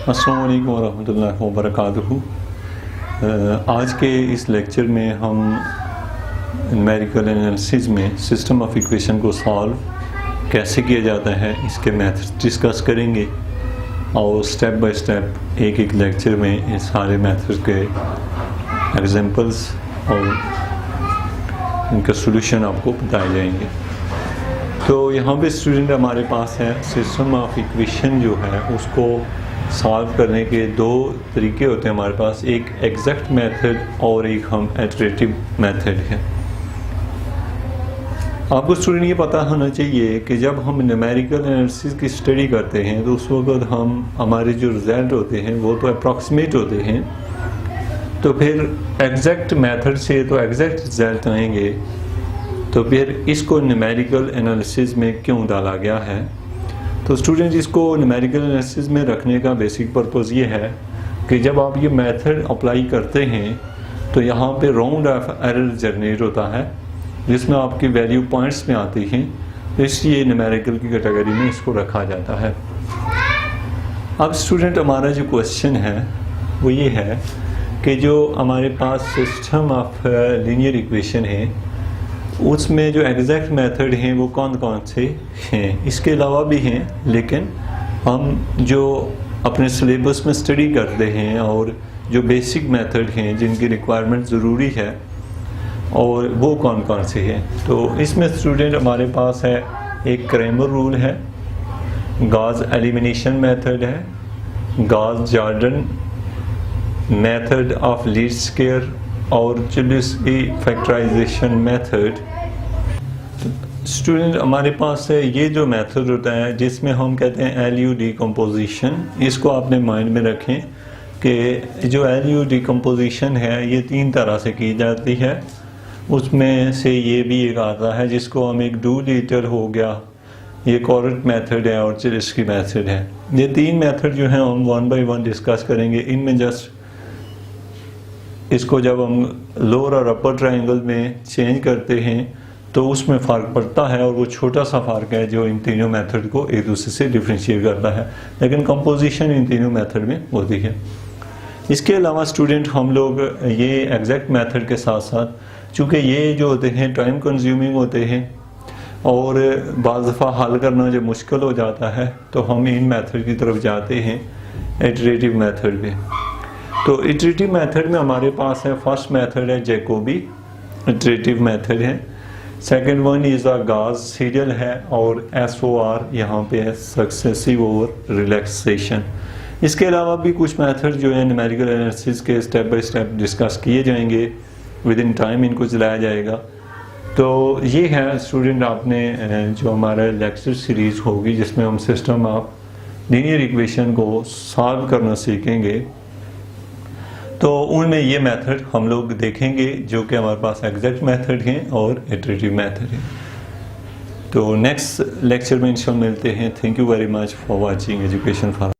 अस्सलाम वालेकुम वरहमतुल्लाहि वबरकातुहू। आज के इस लेक्चर में हम न्यूमेरिकल एनालिसिस में सिस्टम ऑफ इक्वेशन को सॉल्व कैसे किया जाता है इसके मेथड्स डिस्कस करेंगे और स्टेप बाय स्टेप एक एक लेक्चर में इन सारे मेथड्स के एग्जांपल्स और इनका सॉल्यूशन आपको बताए जाएंगे। तो यहाँ पे स्टूडेंट हमारे पास है सिस्टम ऑफ इक्वेशन जो है उसको सॉल्व करने के दो तरीके होते हैं हमारे पास, एक एग्जैक्ट मेथड और एक हम इटरेटिव मेथड है। आपको स्टूडेंट ये पता होना चाहिए कि जब हम न्यूमेरिकल एनालिसिस की स्टडी करते हैं तो उस वक्त हम हमारे जो रिजल्ट होते हैं वो तो अप्रॉक्सीमेट होते हैं, तो फिर एग्जैक्ट मेथड से तो एग्जैक्ट रिजल्ट आएंगे, तो फिर इसको न्यूमेरिकल एनालिसिस में क्यों डाला गया है। तो स्टूडेंट इसको न्यूमेरिकल एनालिसिस में रखने का बेसिक पर्पस ये है कि जब आप ये मेथड अप्लाई करते हैं तो यहाँ पे राउंड ऑफ एरर जनरेट होता है जिसमें आपकी वैल्यू पॉइंट्स में आती हैं, तो इसलिए न्यूमेरिकल की कैटेगरी में इसको रखा जाता है। अब स्टूडेंट हमारा जो क्वेश्चन है वो ये है कि जो हमारे पास सिस्टम ऑफ लीनियर इक्वेशन है उसमें जो एग्जैक्ट मेथड हैं वो कौन कौन से हैं। इसके अलावा भी हैं, लेकिन हम जो अपने सिलेबस में स्टडी करते हैं और जो बेसिक मेथड हैं जिनकी रिक्वायरमेंट ज़रूरी है और वो कौन कौन से हैं। तो इसमें स्टूडेंट हमारे पास है एक क्रैमर रूल है, गॉस एलिमिनेशन मेथड है, Gauss Jordan method of least square और चुलिस्की फैक्टराइजेशन मेथड। स्टूडेंट हमारे पास है ये जो मेथड होता है जिसमें हम कहते हैं एलयू डिकम्पोजिशन। इसको आपने माइंड में रखें कि जो एलयू डिकम्पोजिशन है ये तीन तरह से की जाती है। उसमें से ये भी एक आता है जिसको हम एक डू लीटर हो गया, ये कॉरेंट मेथड है और चुलिस्की मेथड है। ये तीन मेथड जो है हम वन बाय वन डिस्कस करेंगे। इनमें जस्ट इसको जब हम लोअर और अपर ट्रायंगल में चेंज करते हैं तो उसमें फ़र्क पड़ता है और वो छोटा सा फ़र्क है जो इन तीनों मेथड को एक दूसरे से डिफ्रेंशिएट करता है, लेकिन कंपोजिशन इन तीनों मेथड में होती है। इसके अलावा स्टूडेंट हम लोग ये एग्जैक्ट मेथड के साथ साथ चूँकि ये जो होते हैं टाइम कंज्यूमिंग होते हैं और बाज़ दफ़ा हल करना जो मुश्किल हो जाता है तो हम इन मेथड की तरफ जाते हैं इटरेटिव मेथड पे। तो इटरेटिव मेथड में हमारे पास है फर्स्ट मेथड है जैकोबी इटरेटिव मेथड है, second one is a Gauss serial है और SOR यहाँ पे है सक्सेसिव ओवर रिलैक्सेशन। इसके अलावा भी कुछ मेथड जो है न्यूमेरिकल एनालिसिस के स्टेप बाय स्टेप डिस्कस किए जाएंगे, विद इन टाइम इनको चलाया जाएगा। तो ये है स्टूडेंट आपने जो हमारा लेक्चर सीरीज़ होगी जिसमें हम सिस्टम ऑफ लीनियर इक्वेशन को सॉल्व करना सीखेंगे, तो उनमें ये मेथड हम लोग देखेंगे जो कि हमारे पास एग्जैक्ट मेथड हैं और इटरेटिव मेथड हैं। तो नेक्स्ट लेक्चर में इंशाल्लाह मिलते हैं। Thank you very much for watching education for